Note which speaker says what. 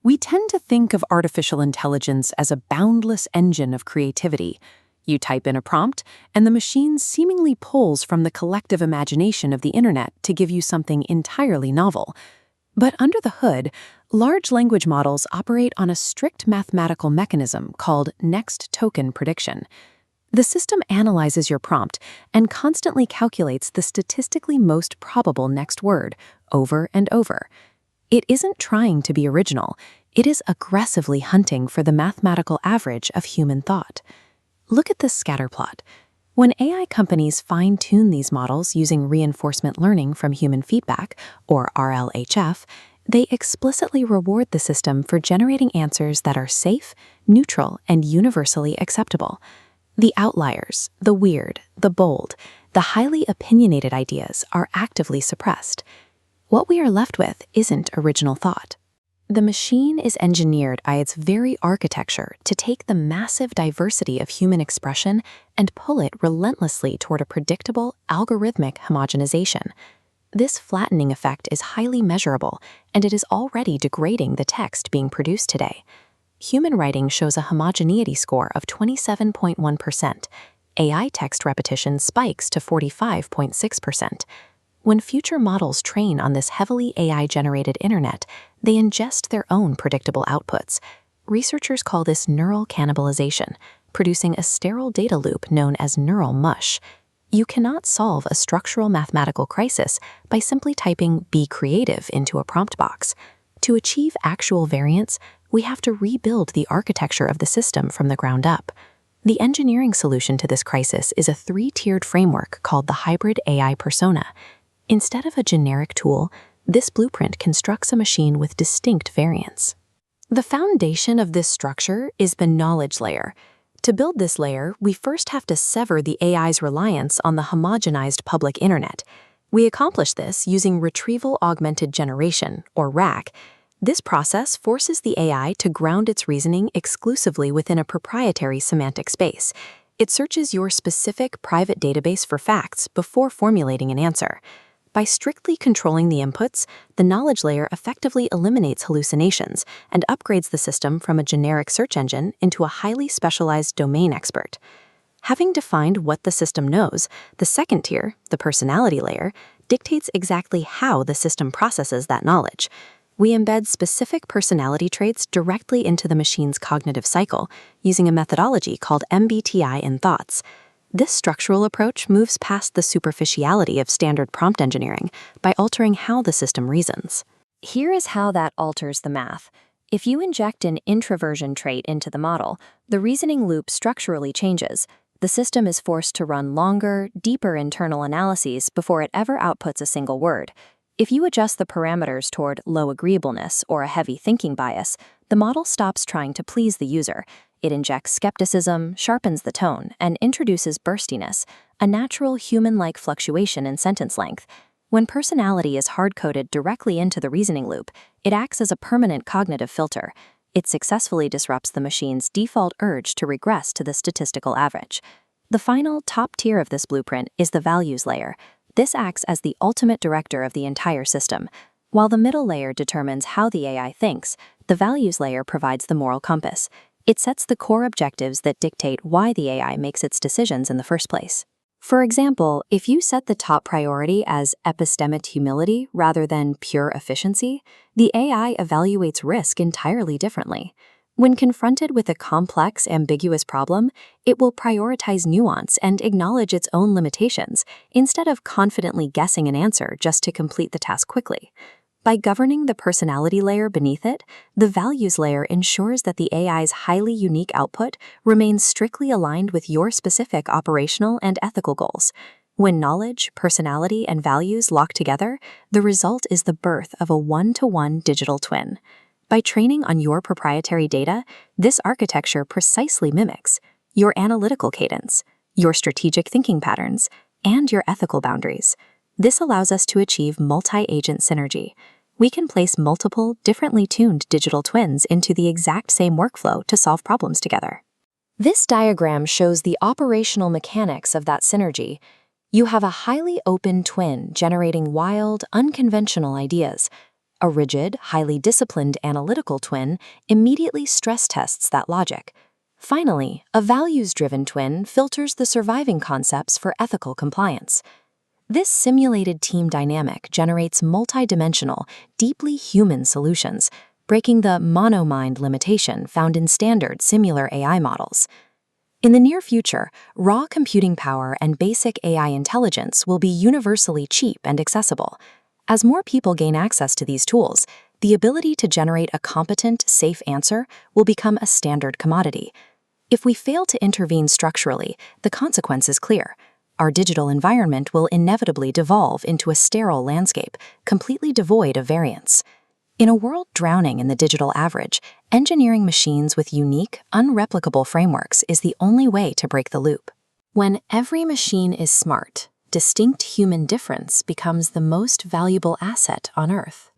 Speaker 1: We tend to think of artificial intelligence as a boundless engine of creativity. You type in a prompt, and the machine seemingly pulls from the collective imagination of the internet to give you something entirely novel. But under the hood, large language models operate on a strict mathematical mechanism called next token prediction. The system analyzes your prompt and constantly calculates the statistically most probable next word over and over. It isn't trying to be original, it is aggressively hunting for the mathematical average of human thought. Look at this scatter plot. When AI companies fine-tune these models using reinforcement learning from human feedback, or RLHF, they explicitly reward the system for generating answers that are safe, neutral, and universally acceptable. The outliers, the weird, the bold, the highly opinionated ideas are actively suppressed. What we are left with isn't original thought. The machine is engineered by its very architecture to take the massive diversity of human expression and pull it relentlessly toward a predictable, algorithmic homogenization. This flattening effect is highly measurable, and it is already degrading the text being produced today. Human writing shows a homogeneity score of 27.1%. AI text repetition spikes to 45.6%. When future models train on this heavily AI-generated internet, they ingest their own predictable outputs. Researchers call this neural cannibalization, producing a sterile data loop known as neural mush. You cannot solve a structural mathematical crisis by simply typing "be creative" into a prompt box. To achieve actual variance, we have to rebuild the architecture of the system from the ground up. The engineering solution to this crisis is a three-tiered framework called the hybrid AI persona. Instead of a generic tool, this blueprint constructs a machine with distinct variants. The foundation of this structure is the knowledge layer. To build this layer, we first have to sever the AI's reliance on the homogenized public internet. We accomplish this using retrieval-augmented generation, or RAG. This process forces the AI to ground its reasoning exclusively within a proprietary semantic space. It searches your specific private database for facts before formulating an answer. By strictly controlling the inputs, the knowledge layer effectively eliminates hallucinations and upgrades the system from a generic search engine into a highly specialized domain expert. Having defined what the system knows, the second tier, the personality layer, dictates exactly how the system processes that knowledge. We embed specific personality traits directly into the machine's cognitive cycle using a methodology called MBTI in thoughts. This structural approach moves past the superficiality of standard prompt engineering by altering how the system reasons.
Speaker 2: Here is how that alters the math. If you inject an introversion trait into the model, the reasoning loop structurally changes. The system is forced to run longer, deeper internal analyses before it ever outputs a single word. If you adjust the parameters toward low agreeableness or a heavy thinking bias, the model stops trying to please the user. It injects skepticism, sharpens the tone, and introduces burstiness, a natural human-like fluctuation in sentence length. When personality is hard-coded directly into the reasoning loop, it acts as a permanent cognitive filter. It successfully disrupts the machine's default urge to regress to the statistical average. The final, top tier of this blueprint is the values layer. This acts as the ultimate director of the entire system. While the middle layer determines how the AI thinks, the values layer provides the moral compass. It sets the core objectives that dictate why the AI makes its decisions in the first place. For example, if you set the top priority as epistemic humility rather than pure efficiency, the AI evaluates risk entirely differently. When confronted with a complex, ambiguous problem, it will prioritize nuance and acknowledge its own limitations, instead of confidently guessing an answer just to complete the task quickly. By governing the personality layer beneath it, the values layer ensures that the AI's highly unique output remains strictly aligned with your specific operational and ethical goals. When knowledge, personality, and values lock together, the result is the birth of a one-to-one digital twin. By training on your proprietary data, this architecture precisely mimics your analytical cadence, your strategic thinking patterns, and your ethical boundaries. This allows us to achieve multi-agent synergy. We can place multiple, differently tuned digital twins into the exact same workflow to solve problems together. This diagram shows the operational mechanics of that synergy. You have a highly open twin generating wild, unconventional ideas. A rigid, highly disciplined analytical twin immediately stress tests that logic. Finally, a values-driven twin filters the surviving concepts for ethical compliance. This simulated team dynamic generates multidimensional, deeply human solutions, breaking the monomind limitation found in standard similar AI models. In the near future, raw computing power and basic AI intelligence will be universally cheap and accessible. As more people gain access to these tools, the ability to generate a competent, safe answer will become a standard commodity. If we fail to intervene structurally, the consequence is clear. Our digital environment will inevitably devolve into a sterile landscape, completely devoid of variance. In a world drowning in the digital average, engineering machines with unique, unreplicable frameworks is the only way to break the loop. When every machine is smart, distinct human difference becomes the most valuable asset on Earth.